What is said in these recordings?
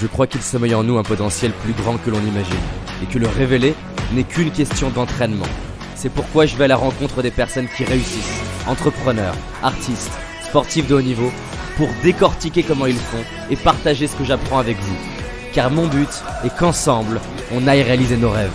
Je crois qu'il sommeille en nous un potentiel plus grand que l'on imagine, et que le révéler n'est qu'une question d'entraînement. C'est pourquoi je vais à la rencontre des personnes qui réussissent, entrepreneurs, artistes, sportifs de haut niveau, pour décortiquer comment ils font et partager ce que j'apprends avec vous. Car mon but est qu'ensemble, on aille réaliser nos rêves.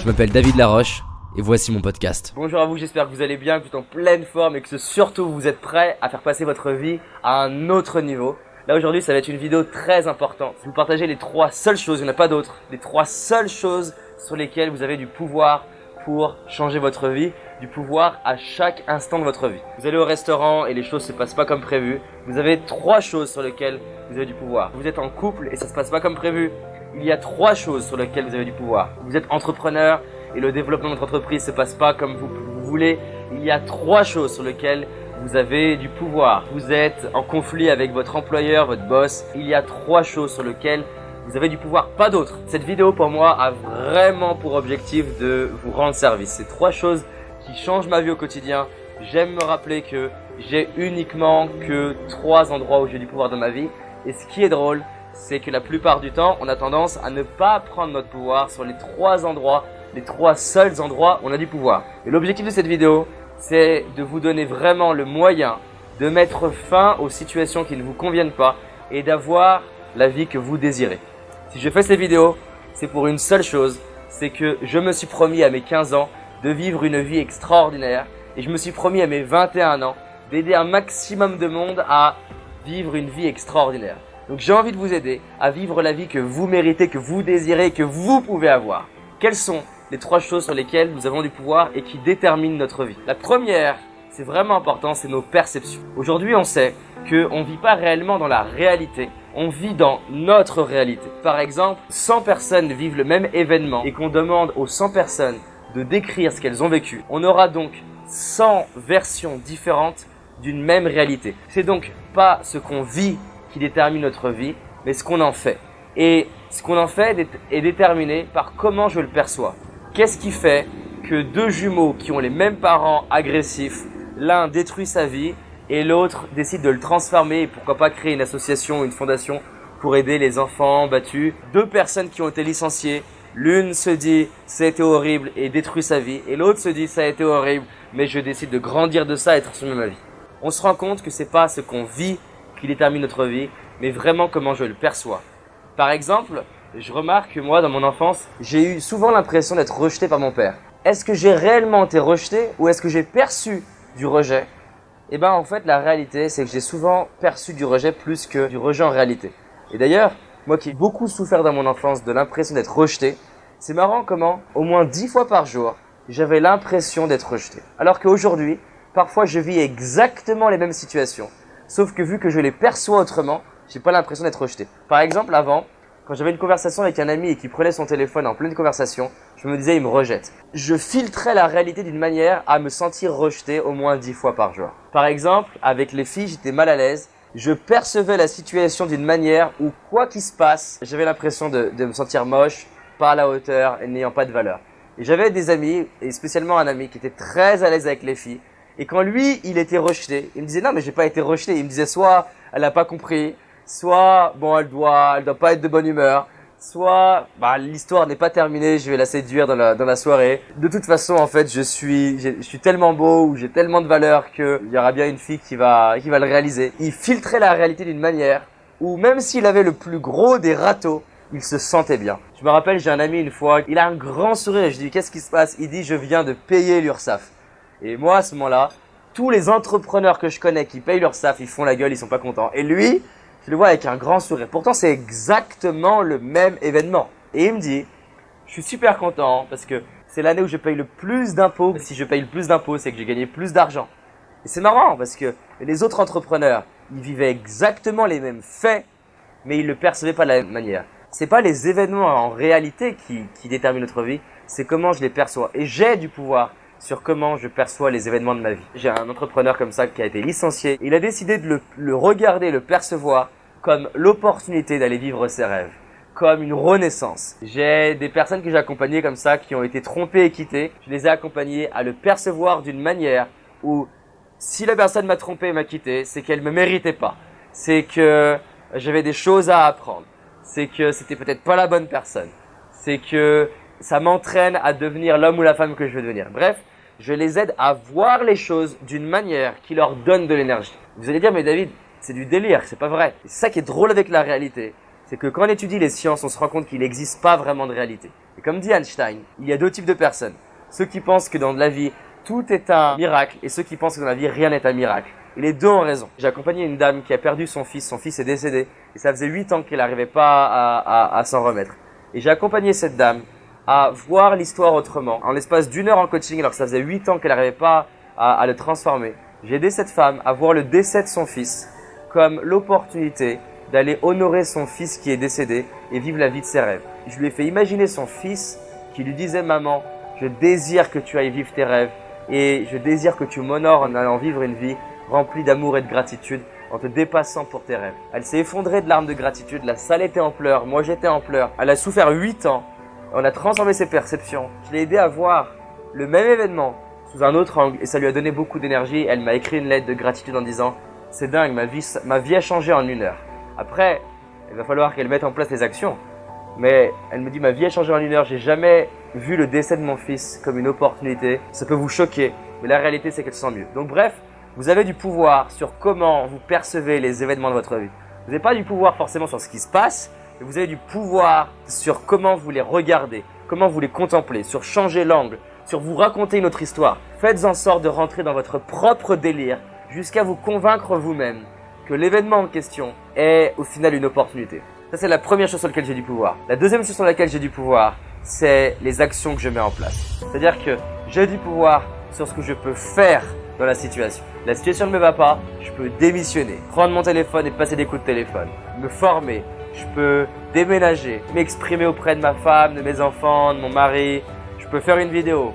Je m'appelle David Laroche, et voici mon podcast. Bonjour à vous, j'espère que vous allez bien, que vous êtes en pleine forme et que surtout vous êtes prêts à faire passer votre vie à un autre niveau. Là aujourd'hui ça va être une vidéo très importante. Je vais vous partager les 3 seules choses, il n'y en a pas d'autres, les 3 seules choses sur lesquelles vous avez du pouvoir pour changer votre vie, du pouvoir à chaque instant de votre vie. Vous allez au restaurant et les choses se passent pas comme prévu. Vous avez 3 choses sur lesquelles vous avez du pouvoir. Vous êtes en couple et ça se passe pas comme prévu. Il y a 3 choses sur lesquelles vous avez du pouvoir. Vous êtes entrepreneur et le développement de votre entreprise se passe pas comme vous voulez. Il y a 3 choses sur lesquelles vous avez du pouvoir. Vous êtes en conflit avec votre employeur, votre boss. Il y a 3 choses sur lesquelles vous avez du pouvoir, pas d'autres. Cette vidéo pour moi a vraiment pour objectif de vous rendre service. C'est 3 choses qui changent ma vie au quotidien. J'aime me rappeler que j'ai uniquement que 3 endroits où j'ai du pouvoir dans ma vie. Et ce qui est drôle, c'est que la plupart du temps, on a tendance à ne pas prendre notre pouvoir sur les 3 endroits, les 3 seuls endroits où on a du pouvoir. Et l'objectif de cette vidéo, c'est de vous donner vraiment le moyen de mettre fin aux situations qui ne vous conviennent pas et d'avoir la vie que vous désirez. Si je fais ces vidéos, c'est pour une seule chose, c'est que je me suis promis à mes 15 ans de vivre une vie extraordinaire et je me suis promis à mes 21 ans d'aider un maximum de monde à vivre une vie extraordinaire. Donc j'ai envie de vous aider à vivre la vie que vous méritez, que vous désirez, que vous pouvez avoir. Quelles sont les 3 choses sur lesquelles nous avons du pouvoir et qui déterminent notre vie? La première, c'est vraiment important, c'est nos perceptions. Aujourd'hui, on sait qu'on ne vit pas réellement dans la réalité, on vit dans notre réalité. Par exemple, 100 personnes vivent le même événement et qu'on demande aux 100 personnes de décrire ce qu'elles ont vécu. On aura donc 100 versions différentes d'une même réalité. C'est donc pas ce qu'on vit qui détermine notre vie, mais ce qu'on en fait. Et ce qu'on en fait est déterminé par comment je le perçois. Qu'est-ce qui fait que 2 jumeaux qui ont les mêmes parents agressifs, l'un détruit sa vie et l'autre décide de le transformer et pourquoi pas créer une association ou une fondation pour aider les enfants battus? 2 personnes qui ont été licenciées, l'une se dit ça a été horrible et détruit sa vie et l'autre se dit ça a été horrible mais je décide de grandir de ça et transformer ma vie. On se rend compte que c'est pas ce qu'on vit qui détermine notre vie, mais vraiment comment je le perçois. Par exemple, je remarque que moi, dans mon enfance, j'ai eu souvent l'impression d'être rejeté par mon père. Est-ce que j'ai réellement été rejeté ou est-ce que j'ai perçu du rejet? Eh bien, en fait, la réalité, c'est que j'ai souvent perçu du rejet plus que du rejet en réalité. Et d'ailleurs, moi qui ai beaucoup souffert dans mon enfance de l'impression d'être rejeté, c'est marrant comment, au moins 10 fois par jour, j'avais l'impression d'être rejeté. Alors qu'aujourd'hui, parfois, je vis exactement les mêmes situations. Sauf que vu que je les perçois autrement, j'ai pas l'impression d'être rejeté. Par exemple, avant, quand j'avais une conversation avec un ami et qui prenait son téléphone en pleine conversation, je me disais il me rejette. Je filtrais la réalité d'une manière à me sentir rejeté au moins 10 fois par jour. Par exemple, avec les filles, j'étais mal à l'aise. Je percevais la situation d'une manière où quoi qu'il se passe, j'avais l'impression de me sentir moche, pas à la hauteur et n'ayant pas de valeur. Et j'avais des amis, et spécialement un ami qui était très à l'aise avec les filles. Et quand lui, il était rejeté, il me disait non mais j'ai pas été rejeté. Il me disait soit elle a pas compris, soit bon elle doit pas être de bonne humeur, soit l'histoire n'est pas terminée, je vais la séduire dans la soirée. De toute façon en fait je suis tellement beau ou j'ai tellement de valeur qu'il y aura bien une fille qui va le réaliser. Il filtrait la réalité d'une manière où même s'il avait le plus gros des râteaux, il se sentait bien. Je me rappelle, j'ai un ami une fois, il a un grand sourire et je dis qu'est-ce qui se passe? Il dit je viens de payer l'URSSAF. Et moi, à ce moment-là, tous les entrepreneurs que je connais qui payent leur SAF, ils font la gueule, ils sont pas contents. Et lui, je le vois avec un grand sourire. Pourtant, c'est exactement le même événement. Et il me dit, je suis super content parce que c'est l'année où je paye le plus d'impôts. Si je paye le plus d'impôts, c'est que j'ai gagné plus d'argent. Et c'est marrant parce que les autres entrepreneurs, ils vivaient exactement les mêmes faits, mais ils le percevaient pas de la même manière. C'est pas les événements en réalité qui déterminent notre vie, c'est comment je les perçois. Et j'ai du pouvoir sur comment je perçois les événements de ma vie. J'ai un entrepreneur comme ça qui a été licencié. Il a décidé de le regarder, le percevoir comme l'opportunité d'aller vivre ses rêves, comme une renaissance. J'ai des personnes que j'ai accompagnées comme ça qui ont été trompées et quittées. Je les ai accompagnées à le percevoir d'une manière où si la personne m'a trompé et m'a quitté, c'est qu'elle me méritait pas. C'est que j'avais des choses à apprendre. c'est que c'était peut-être pas la bonne personne. C'est que ça m'entraîne à devenir l'homme ou la femme que je veux devenir. Bref, je les aide à voir les choses d'une manière qui leur donne de l'énergie. Vous allez dire, mais David, c'est du délire, c'est pas vrai. Et c'est ça qui est drôle avec la réalité. C'est que quand on étudie les sciences, on se rend compte qu'il n'existe pas vraiment de réalité. Et comme dit Einstein, il y a deux types de personnes. Ceux qui pensent que dans la vie, tout est un miracle et ceux qui pensent que dans la vie, rien n'est un miracle. Et les deux ont raison. J'ai accompagné une dame qui a perdu son fils est décédé et ça faisait 8 ans qu'elle n'arrivait pas à s'en remettre. Et j'ai accompagné cette dame à voir l'histoire autrement. En l'espace d'1 heure en coaching, alors que ça faisait 8 ans qu'elle n'arrivait pas à le transformer. J'ai aidé cette femme à voir le décès de son fils comme l'opportunité d'aller honorer son fils qui est décédé et vivre la vie de ses rêves. Je lui ai fait imaginer son fils qui lui disait « Maman, je désire que tu ailles vivre tes rêves et je désire que tu m'honores en allant vivre une vie remplie d'amour et de gratitude en te dépassant pour tes rêves. » Elle s'est effondrée de larmes de gratitude, la salle était en pleurs, moi j'étais en pleurs. Elle a souffert 8 ans, on a transformé ses perceptions. Je l'ai aidé à voir le même événement sous un autre angle et ça lui a donné beaucoup d'énergie. Elle m'a écrit une lettre de gratitude en disant « C'est dingue, ma vie a changé en 1 heure. » Après, il va falloir qu'elle mette en place les actions. Mais elle me dit, ma vie a changé en 1 heure, j'ai jamais vu le décès de mon fils comme une opportunité. Ça peut vous choquer, mais la réalité c'est qu'elle se sent mieux. Donc bref, vous avez du pouvoir sur comment vous percevez les événements de votre vie. Vous n'avez pas du pouvoir forcément sur ce qui se passe, mais vous avez du pouvoir sur comment vous les regardez, comment vous les contemplez, sur changer l'angle, sur vous raconter une autre histoire. Faites en sorte de rentrer dans votre propre délire jusqu'à vous convaincre vous-même que l'événement en question est au final une opportunité. Ça, c'est la première chose sur laquelle j'ai du pouvoir. La deuxième chose sur laquelle j'ai du pouvoir, c'est les actions que je mets en place. C'est-à-dire que j'ai du pouvoir sur ce que je peux faire dans la situation. La situation ne me va pas, je peux démissionner, prendre mon téléphone et passer des coups de téléphone, me former, je peux déménager, m'exprimer auprès de ma femme, de mes enfants, de mon mari, je peux faire une vidéo,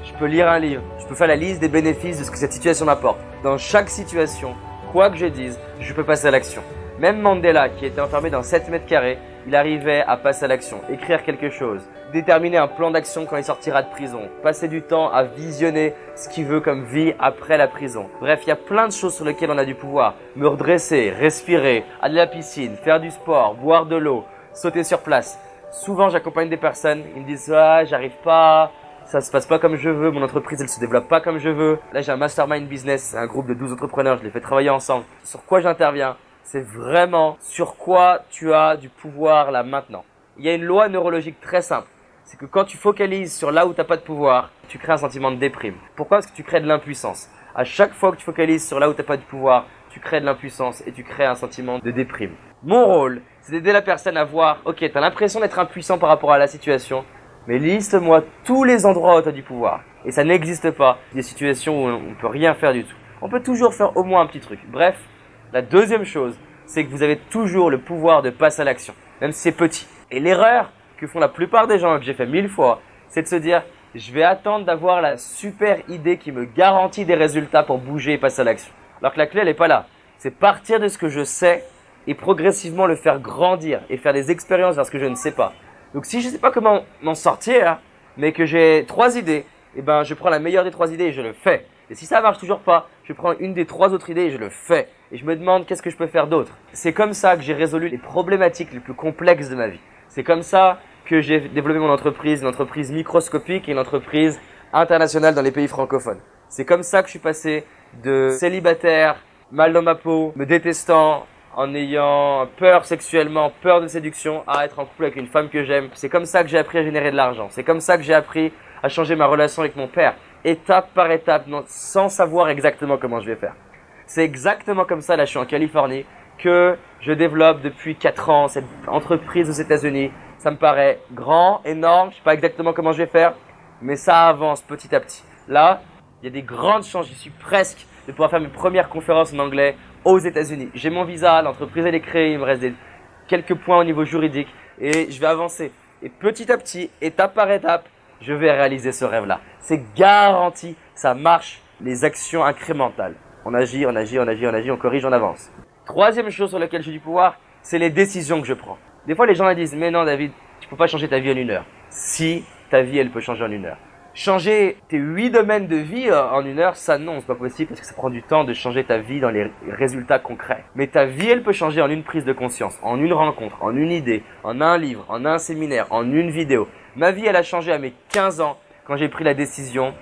je peux lire un livre, je peux faire la liste des bénéfices de ce que cette situation m'apporte. Dans chaque situation, quoi que je dise, je peux passer à l'action. Même Mandela, qui était enfermé dans 7 mètres carrés, il arrivait à passer à l'action, écrire quelque chose, déterminer un plan d'action quand il sortira de prison, passer du temps à visionner ce qu'il veut comme vie après la prison. Bref, il y a plein de choses sur lesquelles on a du pouvoir. Me redresser, respirer, aller à la piscine, faire du sport, boire de l'eau, sauter sur place. Souvent, j'accompagne des personnes, ils me disent « Ah, j'arrive pas, ça se passe pas comme je veux, mon entreprise elle se développe pas comme je veux. » Là, j'ai un mastermind business, un groupe de 12 entrepreneurs, je les fais travailler ensemble. Sur quoi j'interviens? C'est vraiment sur quoi tu as du pouvoir là maintenant. Il y a une loi neurologique très simple. C'est que quand tu focalises sur là où tu n'as pas de pouvoir, tu crées un sentiment de déprime. Pourquoi? Parce que tu crées de l'impuissance. À chaque fois que tu focalises sur là où tu n'as pas de pouvoir, tu crées de l'impuissance et tu crées un sentiment de déprime. Mon rôle, c'est d'aider la personne à voir, ok, tu as l'impression d'être impuissant par rapport à la situation, mais liste-moi tous les endroits où tu as du pouvoir. Et ça n'existe pas des situations où on ne peut rien faire du tout. On peut toujours faire au moins un petit truc. Bref, la deuxième chose, c'est que vous avez toujours le pouvoir de passer à l'action, même si c'est petit. Et l'erreur que font la plupart des gens, et que j'ai fait 1000 fois, c'est de se dire « je vais attendre d'avoir la super idée qui me garantit des résultats pour bouger et passer à l'action ». Alors que la clé, elle n'est pas là. C'est partir de ce que je sais et progressivement le faire grandir et faire des expériences vers ce que je ne sais pas. Donc si je ne sais pas comment m'en sortir, mais que j'ai 3 idées, eh ben, je prends la meilleure des 3 idées et je le fais. Et si ça marche toujours pas, je prends une des 3 autres idées et je le fais. Et je me demande qu'est-ce que je peux faire d'autre. C'est comme ça que j'ai résolu les problématiques les plus complexes de ma vie. C'est comme ça que j'ai développé mon entreprise, une entreprise microscopique et une entreprise internationale dans les pays francophones. C'est comme ça que je suis passé de célibataire, mal dans ma peau, me détestant, en ayant peur sexuellement, peur de séduction, à être en couple avec une femme que j'aime. C'est comme ça que j'ai appris à générer de l'argent. C'est comme ça que j'ai appris à changer ma relation avec mon père, étape par étape, sans savoir exactement comment je vais faire. C'est exactement comme ça, là je suis en Californie, que je développe depuis 4 ans cette entreprise aux États-Unis. Ça me paraît grand, énorme, je ne sais pas exactement comment je vais faire, mais ça avance petit à petit. Là, il y a des grandes chances, je suis presque de pouvoir faire mes premières conférences en anglais aux États-Unis. J'ai mon visa, l'entreprise elle est créée, il me reste quelques points au niveau juridique et je vais avancer. Et petit à petit, étape par étape, je vais réaliser ce rêve-là. C'est garanti, ça marche, les actions incrémentales. On agit, on agit, on agit, on agit, on corrige, on avance. Troisième chose sur laquelle j'ai du pouvoir, c'est les décisions que je prends. Des fois, les gens disent « Mais non, David, tu peux pas changer ta vie en 1 heure. » Si, ta vie, elle peut changer en 1 heure. Changer tes 8 domaines de vie en une heure, ça non, c'est pas possible parce que ça prend du temps de changer ta vie dans les résultats concrets. Mais ta vie, elle peut changer en une prise de conscience, en une rencontre, en une idée, en un livre, en un séminaire, en une vidéo. Ma vie, elle a changé à mes 15 ans quand j'ai pris la décision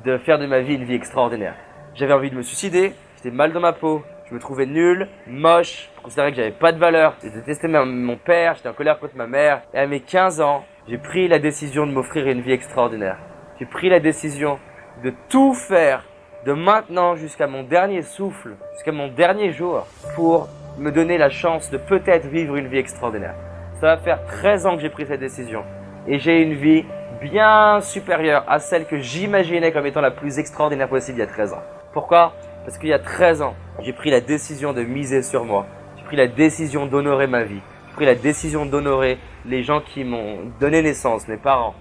de faire de ma vie une vie extraordinaire. J'avais envie de me suicider, j'étais mal dans ma peau, je me trouvais nul, moche, je considérais que j'avais pas de valeur, je détestais mon père, j'étais en colère contre ma mère. Et à mes 15 ans, j'ai pris la décision de m'offrir une vie extraordinaire. J'ai pris la décision de tout faire, de maintenant jusqu'à mon dernier souffle, jusqu'à mon dernier jour, pour me donner la chance de peut-être vivre une vie extraordinaire. Ça va faire 13 ans que j'ai pris cette décision et j'ai une vie bien supérieure à celle que j'imaginais comme étant la plus extraordinaire possible il y a 13 ans. Pourquoi ? Parce qu'il y a 13 ans, j'ai pris la décision de miser sur moi. J'ai pris la décision d'honorer ma vie. J'ai pris la décision d'honorer les gens qui m'ont donné naissance, mes parents.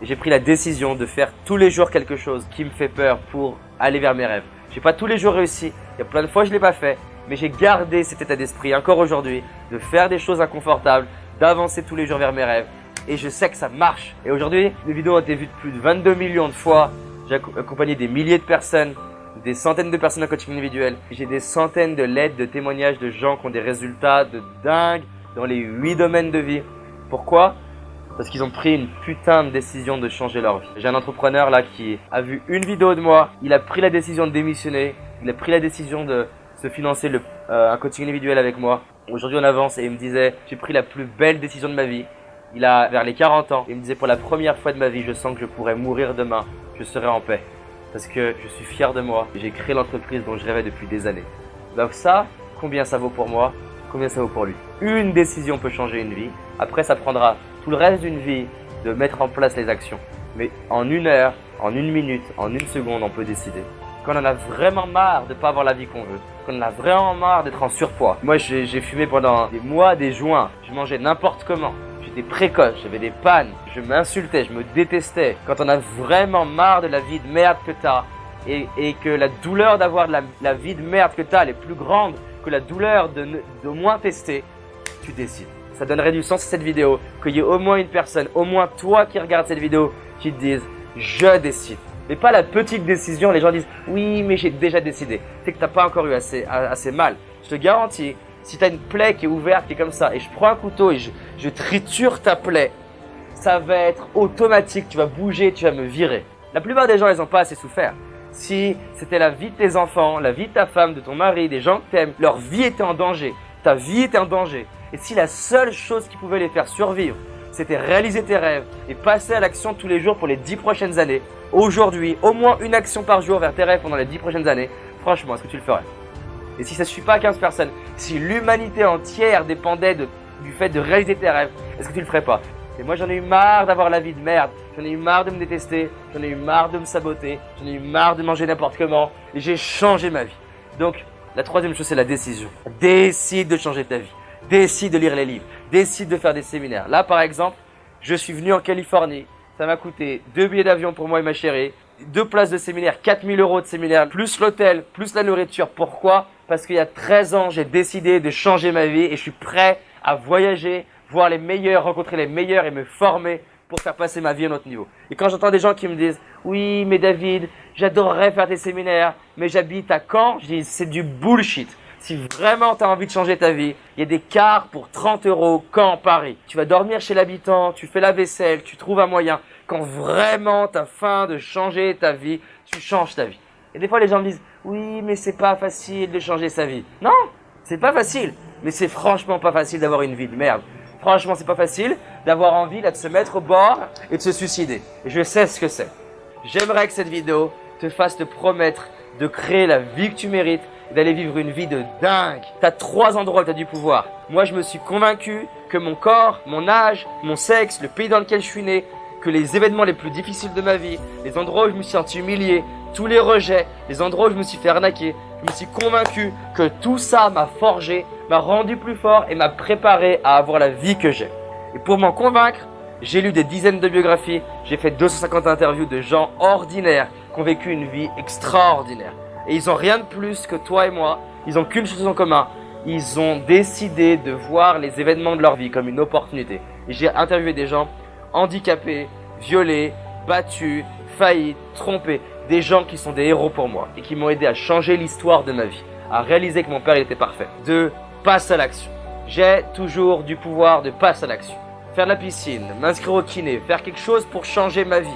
Et j'ai pris la décision de faire tous les jours quelque chose qui me fait peur pour aller vers mes rêves. J'ai pas tous les jours réussi. Il y a plein de fois je l'ai pas fait. Mais j'ai gardé cet état d'esprit encore aujourd'hui de faire des choses inconfortables, d'avancer tous les jours vers mes rêves. Et je sais que ça marche. Et aujourd'hui, les vidéos ont été vues de plus de 22 millions de fois. J'ai accompagné des milliers de personnes, des centaines de personnes en coaching individuel. J'ai des centaines de lettres, de témoignages de gens qui ont des résultats de dingue dans les 8 domaines de vie. Pourquoi ? Parce qu'ils ont pris une putain de décision de changer leur vie. J'ai un entrepreneur là qui a vu une vidéo de moi, il a pris la décision de démissionner, il a pris la décision de se financer un coaching individuel avec moi. Aujourd'hui on avance et il me disait j'ai pris la plus belle décision de ma vie. Il a vers les 40 ans, il me disait pour la première fois de ma vie je sens que je pourrais mourir demain, je serai en paix. Parce que je suis fier de moi et j'ai créé l'entreprise dont je rêvais depuis des années. Donc ça, combien ça vaut pour moi ? Combien ça vaut pour lui ? Une décision peut changer une vie. Après ça prendra tout le reste d'une vie de mettre en place les actions. Mais en une heure, en une minute, en une seconde, on peut décider. Quand on en a vraiment marre de ne pas avoir la vie qu'on veut, quand on en a vraiment marre d'être en surpoids. Moi, j'ai fumé pendant des mois, des joints. Je mangeais n'importe comment. J'étais précoce, j'avais des pannes. Je m'insultais, je me détestais. Quand on a vraiment marre de la vie de merde que tu as et que la douleur d'avoir la vie de merde que tu as, elle est plus grande que la douleur de moins tester, tu décides. Ça donnerait du sens à cette vidéo, qu'il y ait au moins une personne, au moins toi qui regardes cette vidéo, qui te dise « je décide ». Mais pas la petite décision, les gens disent « oui, mais j'ai déjà décidé ». C'est que tu n'as pas encore eu assez mal. Je te garantis, si tu as une plaie qui est ouverte, qui est comme ça, et je prends un couteau et je triture ta plaie, ça va être automatique, tu vas bouger, tu vas me virer. La plupart des gens, ils n'ont pas assez souffert. Si c'était la vie de tes enfants, la vie de ta femme, de ton mari, des gens que tu aimes, leur vie était en danger, ta vie était en danger. Et si la seule chose qui pouvait les faire survivre, c'était réaliser tes rêves et passer à l'action tous les jours pour les 10 prochaines années, aujourd'hui, au moins une action par jour vers tes rêves pendant les 10 prochaines années, franchement, est-ce que tu le ferais ? Et si ça ne suffit pas à 15 personnes, si l'humanité entière dépendait du fait de réaliser tes rêves, est-ce que tu le ferais pas ? Et moi, j'en ai eu marre d'avoir la vie de merde. J'en ai eu marre de me détester. J'en ai eu marre de me saboter. J'en ai eu marre de manger n'importe comment. Et j'ai changé ma vie. Donc, la troisième chose, c'est la décision. Décide de changer ta vie. Décide de lire les livres. Décide de faire des séminaires. Là, par exemple, je suis venu en Californie. Ça m'a coûté 2 billets d'avion pour moi et ma chérie, 2 places de séminaire, 4 000 € de séminaire, plus l'hôtel, plus la nourriture. Pourquoi ? Parce qu'il y a 13 ans, j'ai décidé de changer ma vie et je suis prêt à voyager, voir les meilleurs, rencontrer les meilleurs et me former pour faire passer ma vie à un autre niveau. Et quand j'entends des gens qui me disent « Oui, mais David, j'adorerais faire tes séminaires, mais j'habite à Caen », je dis « C'est du bullshit ». Si vraiment tu as envie de changer ta vie, il y a des cars pour 30 € Caen, Paris. Tu vas dormir chez l'habitant, tu fais la vaisselle, tu trouves un moyen. Quand vraiment tu as faim de changer ta vie, tu changes ta vie. Et des fois les gens me disent « Oui, mais c'est pas facile de changer sa vie ». Non, c'est pas facile. Mais c'est franchement pas facile d'avoir une vie de merde. Franchement, c'est pas facile d'avoir envie là, de se mettre au bord et de se suicider. Et je sais ce que c'est. J'aimerais que cette vidéo te fasse te promettre de créer la vie que tu mérites et d'aller vivre une vie de dingue. Tu as 3 endroits où tu as du pouvoir. Moi, je me suis convaincu que mon corps, mon âge, mon sexe, le pays dans lequel je suis né, que les événements les plus difficiles de ma vie, les endroits où je me suis senti humilié, tous les rejets, les endroits où je me suis fait arnaquer, je me suis convaincu que tout ça m'a forgé, m'a rendu plus fort et m'a préparé à avoir la vie que j'ai. Et pour m'en convaincre, j'ai lu des dizaines de biographies, j'ai fait 250 interviews de gens ordinaires qui ont vécu une vie extraordinaire. Et ils n'ont rien de plus que toi et moi, ils n'ont qu'une chose en commun, ils ont décidé de voir les événements de leur vie comme une opportunité. Et j'ai interviewé des gens handicapés, violés, battus, failli tromper des gens qui sont des héros pour moi et qui m'ont aidé à changer l'histoire de ma vie, à réaliser que mon père il était parfait. 2. Passe à l'action. J'ai toujours du pouvoir de passe à l'action. Faire de la piscine, m'inscrire au kiné, faire quelque chose pour changer ma vie.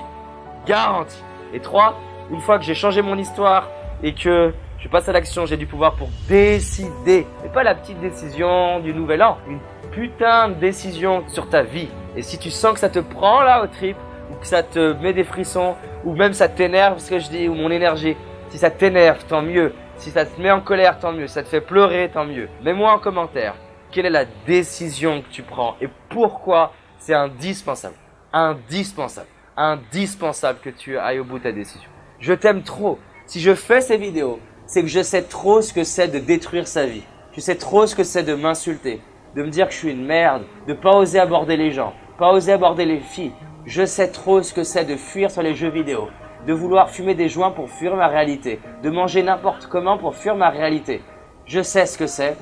Garanti. Et 3. Une fois que j'ai changé mon histoire et que je passe à l'action, j'ai du pouvoir pour décider. Et pas la petite décision du nouvel an, une putain de décision sur ta vie. Et si tu sens que ça te prend là au trip, ou que ça te met des frissons, ou même ça t'énerve ce que je dis, ou mon énergie, si ça t'énerve, tant mieux. Si ça te met en colère, tant mieux. Si ça te fait pleurer, tant mieux. Mets-moi en commentaire quelle est la décision que tu prends et pourquoi c'est indispensable. Indispensable que tu ailles au bout de ta décision. Je t'aime trop. Si je fais ces vidéos, c'est que je sais trop ce que c'est de détruire sa vie. Je sais trop ce que c'est de m'insulter, de me dire que je suis une merde, de pas oser aborder les gens, pas oser aborder les filles. Je sais trop ce que c'est de fuir sur les jeux vidéo, de vouloir fumer des joints pour fuir ma réalité, de manger n'importe comment pour fuir ma réalité. Je sais ce que c'est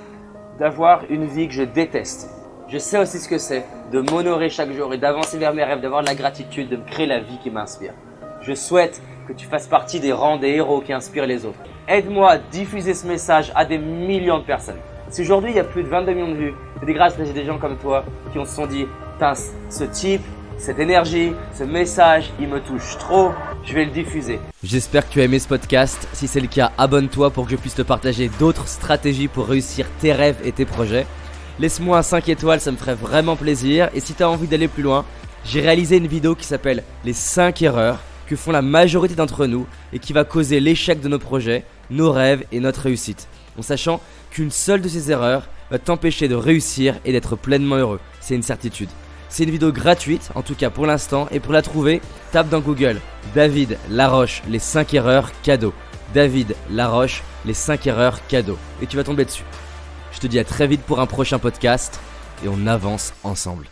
d'avoir une vie que je déteste. Je sais aussi ce que c'est de m'honorer chaque jour et d'avancer vers mes rêves, d'avoir de la gratitude, de me créer la vie qui m'inspire. Je souhaite que tu fasses partie des rangs des héros qui inspirent les autres. Aide-moi à diffuser ce message à des millions de personnes. Si aujourd'hui il y a plus de 22 millions de vues, c'est grâce à des gens comme toi qui se sont dit « Putain, ce type, cette énergie, ce message, il me touche trop, je vais le diffuser. » J'espère que tu as aimé ce podcast. Si c'est le cas, abonne-toi pour que je puisse te partager d'autres stratégies pour réussir tes rêves et tes projets. Laisse-moi un 5 étoiles, ça me ferait vraiment plaisir. Et si tu as envie d'aller plus loin, j'ai réalisé une vidéo qui s'appelle « Les 5 erreurs » que font la majorité d'entre nous et qui va causer l'échec de nos projets, nos rêves et notre réussite. En sachant qu'une seule de ces erreurs va t'empêcher de réussir et d'être pleinement heureux. C'est une certitude. C'est une vidéo gratuite, en tout cas pour l'instant, et pour la trouver, tape dans Google David Laroche, les 5 erreurs cadeaux. David Laroche, les 5 erreurs cadeaux. Et tu vas tomber dessus. Je te dis à très vite pour un prochain podcast et on avance ensemble.